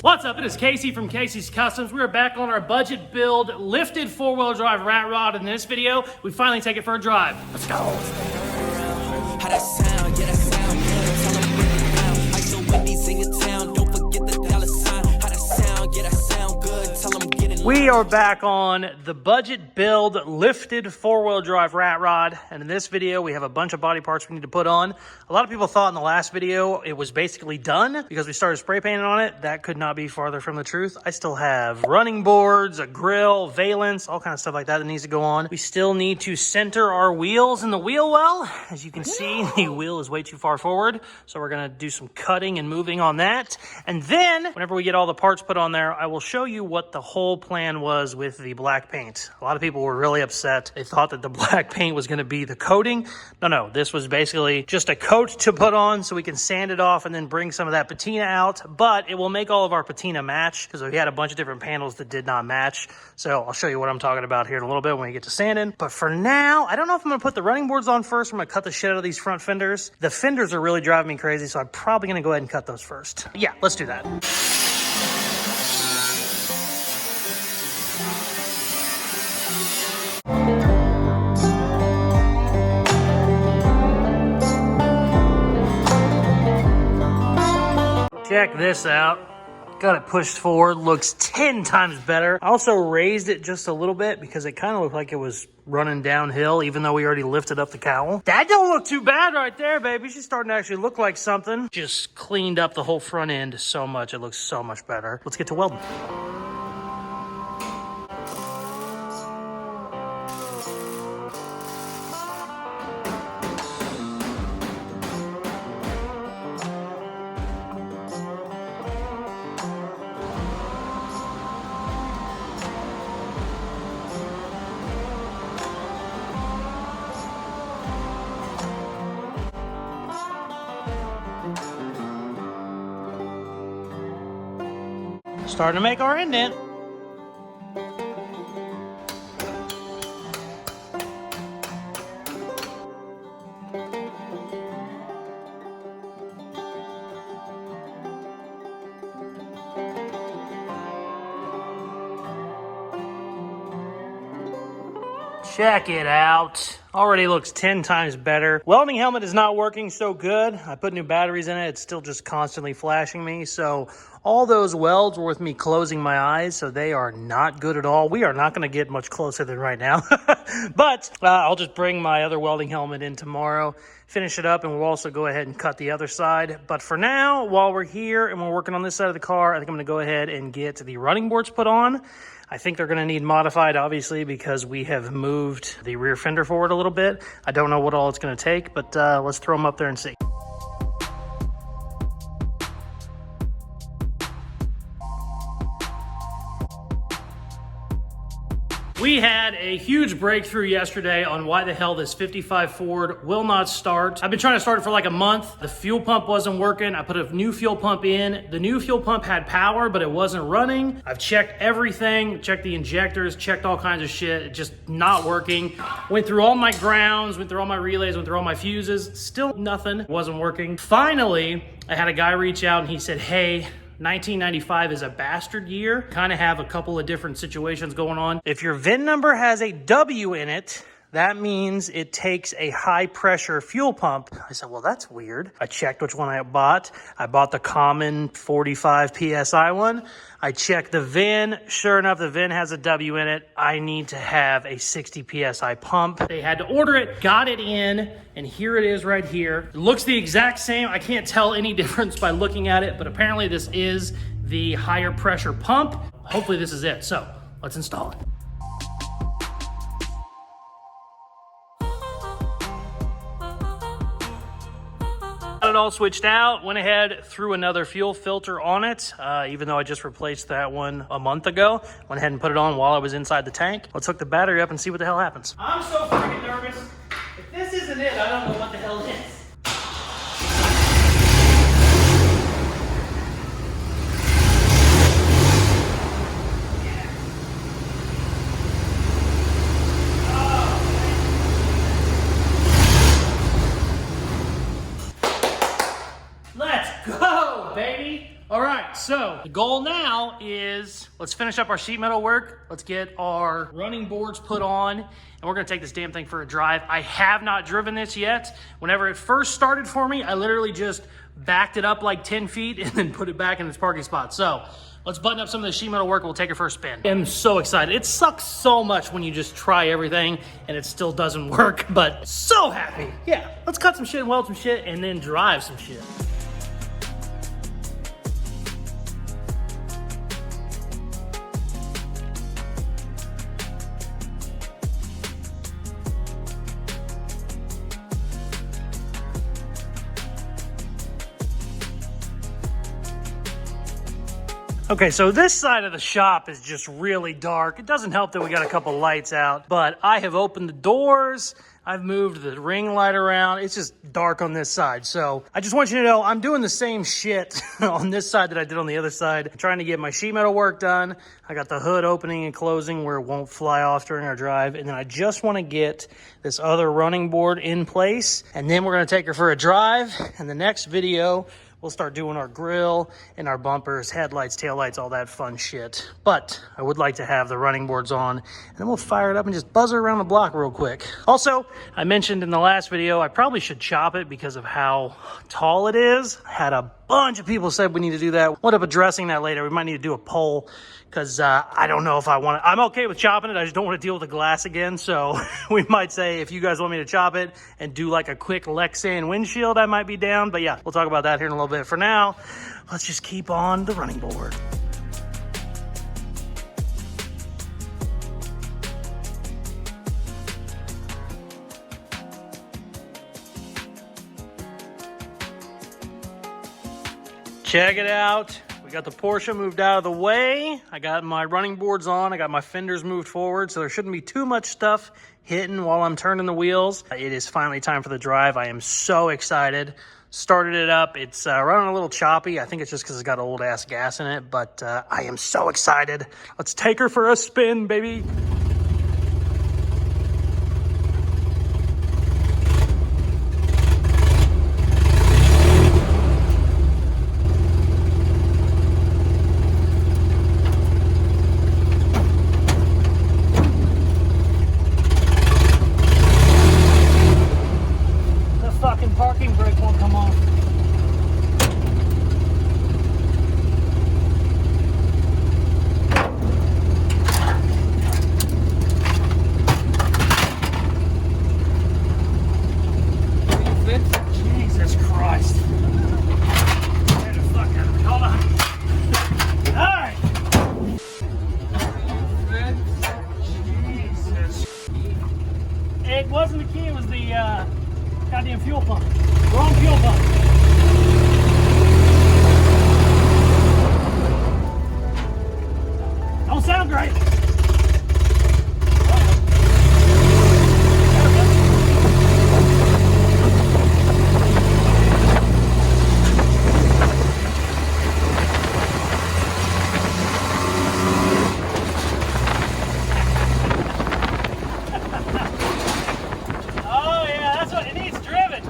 What's up? It is Casey from Casey's Customs. We are back on our budget build lifted 4-wheel drive rat rod. In this video, we finally take it for a drive. Let's go. How that sound? Yeah, that sound good. Tell 'em bring it down. I so Wendy's in your town. Don't forget the dollar sign. How that sound? Yeah, that sound good. Tell 'em get in. We are back on the budget build lifted 4-wheel drive rat rod, and in this video we have a bunch of body parts we need to put on. A lot of people thought in the last video it was basically done because we started spray painting on it. That could not be farther from the truth. I still have running boards, a grill, valence, all kind of stuff like that needs to go on. We still need to center our wheels in the wheel well. As you can see, the wheel is way too far forward, so we're going to do some cutting and moving on that. And then whenever we get all the parts put on there, I will show you what the whole plan was with the black paint. A lot of people were really upset. They thought that the black paint was going to be the coating. No, this was basically just a coat to put on so we can sand it off and then bring some of that patina out, but it will make all of our patina match because we had a bunch of different panels that did not match. So I'll show you what I'm talking about here in a little bit when we get to sanding. But for now, I don't know if I'm going to put the running boards on first. I'm going to cut the shit out of these front fenders. The fenders are really driving me crazy, so I'm probably going to go ahead and cut those first. Yeah, let's do that. Check this out. Got it pushed forward, looks 10 times better. I also raised it just a little bit because it kind of looked like it was running downhill, even though we already lifted up the cowl. That don't look too bad right there, baby. She's starting to actually look like something. Just cleaned up the whole front end so much. It looks so much better. Let's get to welding. Starting to make our indent. Check it out. Already looks 10 times better. Welding helmet is not working so good. I put new batteries in it. It's still just constantly flashing me. So all those welds were with me closing my eyes, so they are not good at all. We are not going to get much closer than right now. But I'll just bring my other welding helmet in tomorrow, finish it up, and we'll also go ahead and cut the other side. But for now, while we're here and we're working on this side of the car, I think I'm going to go ahead and get the running boards put on. I think they're going to need modified, obviously, because we have moved the rear fender forward a little bit. I don't know what all it's going to take, but let's throw them up there and see. We had a huge breakthrough yesterday on why the hell this 55 Ford will not start. I've been trying to start it for like a month. The fuel pump wasn't working. I put a new fuel pump in. The new fuel pump had power, but it wasn't running. I've checked everything, checked the injectors, checked all kinds of shit. It just not working. Went through all my grounds, went through all my relays, went through all my fuses. Still nothing, wasn't working. Finally, I had a guy reach out and he said, hey, 1995 is a bastard year. Kind of have a couple of different situations going on. If your VIN number has a W in it, that means it takes a high pressure fuel pump. I said, well, that's weird. I checked which one I bought. I bought the common 45 PSI one. I checked the VIN. Sure enough, the VIN has a W in it. I need to have a 60 PSI pump. They had to order it, got it in, and here it is right here. It looks the exact same. I can't tell any difference by looking at it, but apparently this is the higher pressure pump. Hopefully this is it. So let's install it. Got it all switched out, went ahead, threw another fuel filter on it, even though I just replaced that one a month ago. Went ahead and put it on while I was inside the tank. Let's hook the battery up and see what the hell happens. I'm so freaking nervous. If this isn't it, I don't know what the hell it is. Let's go, baby. All right, so the goal now is let's finish up our sheet metal work. Let's get our running boards put on, and we're gonna take this damn thing for a drive. I have not driven this yet. Whenever it first started for me, I literally just backed it up like 10 feet and then put it back in its parking spot. So let's button up some of the sheet metal work. We'll take it for a spin. I'm so excited. It sucks so much when you just try everything and it still doesn't work, but so happy. Yeah, let's cut some shit and weld some shit and then drive some shit. Okay, so this side of the shop is just really dark. It doesn't help that we got a couple lights out, but I have opened the doors. I've moved the ring light around. It's just dark on this side. So I just want you to know I'm doing the same shit on this side that I did on the other side. I'm trying to get my sheet metal work done. I got the hood opening and closing where it won't fly off during our drive. And then I just want to get this other running board in place. And then we're going to take her for a drive. And the next video, we'll start doing our grill and our bumpers, headlights, taillights, all that fun shit. But I would like to have the running boards on, and then we'll fire it up and just buzz her around the block real quick. Also, I mentioned in the last video, I probably should chop it because of how tall it is. I had a bunch of people said we need to do that. We'll end up addressing that later. We might need to do a poll because I don't know if I want to. I'm okay with chopping it. I just don't want to deal with the glass again. So we might say if you guys want me to chop it and do like a quick Lexan windshield, I might be down. But yeah, we'll talk about that here in a little bit. For now, let's just keep on the running board. Check it out. We got the Porsche moved out of the way. I got my running boards on. I got my fenders moved forward, so there shouldn't be too much stuff hitting while I'm turning the wheels. It is finally time for the drive. I am so excited. Started it up. It's running a little choppy. I think it's just because it's got old ass gas in it, but I am so excited. Let's take her for a spin, baby. Parking brake won't come off. Jesus Christ. Get the fuck out of me. Hold on. Alright. Jesus. It wasn't the key, it was the goddamn fuel pump. Wrong fuel pump. Don't sound great. Oh yeah, that's what it needs driven.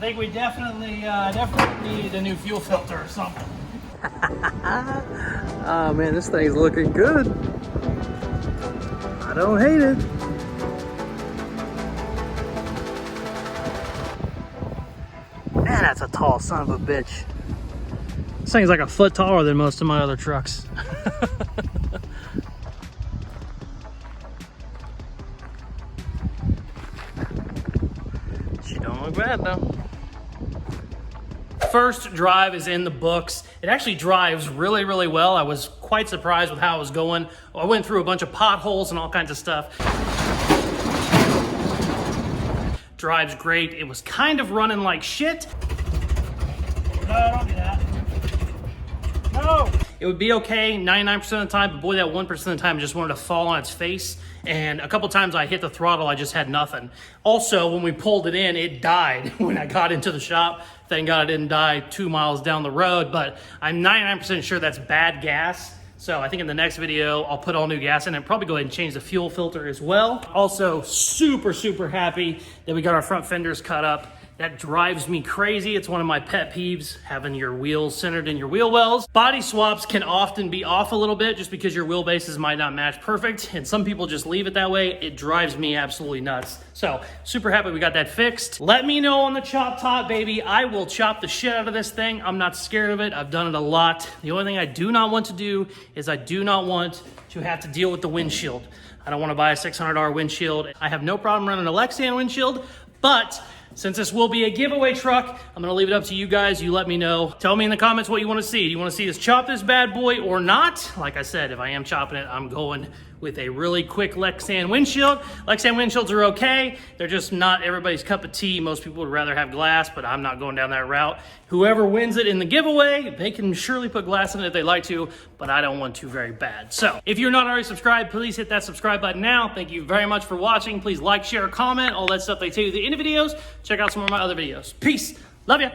think we definitely need a new fuel filter or something. Oh man, this thing's looking good. I don't hate it. Man, that's a tall son of a bitch. This thing's like a foot taller than most of my other trucks. She don't look bad though. First drive is in the books. It actually drives really, really well. I was quite surprised with how it was going. I went through a bunch of potholes and all kinds of stuff. Drives great. It was kind of running like shit. No, don't do that. No! It would be okay 99% of the time, but boy, that 1% of the time I just wanted to fall on its face. And a couple times I hit the throttle, I just had nothing. Also, when we pulled it in, it died when I got into the shop. Thank God it didn't die 2 miles down the road, but I'm 99% sure that's bad gas. So I think in the next video, I'll put all new gas in and probably go ahead and change the fuel filter as well. Also, super, super happy that we got our front fenders cut up. That drives me crazy. It's one of my pet peeves, having your wheels centered in your wheel wells. Body swaps can often be off a little bit just because your wheelbases might not match perfect, and some people just leave it that way. It drives me absolutely nuts. So, super happy we got that fixed. Let me know on the chop top, baby. I will chop the shit out of this thing. I'm not scared of it. I've done it a lot. The only thing I do not want to do is I do not want to have to deal with the windshield. I don't want to buy a $600 windshield. I have no problem running a Lexan windshield, but since this will be a giveaway truck, I'm gonna leave it up to you guys. You let me know. Tell me in the comments what you wanna see. Do you wanna see us chop this bad boy or not? Like I said, if I am chopping it, I'm going with a really quick Lexan windshield. Lexan windshields are okay. They're just not everybody's cup of tea. Most people would rather have glass, but I'm not going down that route. Whoever wins it in the giveaway, they can surely put glass in it if they like to, but I don't want to very bad. So if you're not already subscribed, please hit that subscribe button now. Thank you very much for watching. Please like, share, comment, all that stuff they tell you at the end of videos. Check out some of my other videos. Peace. Love ya.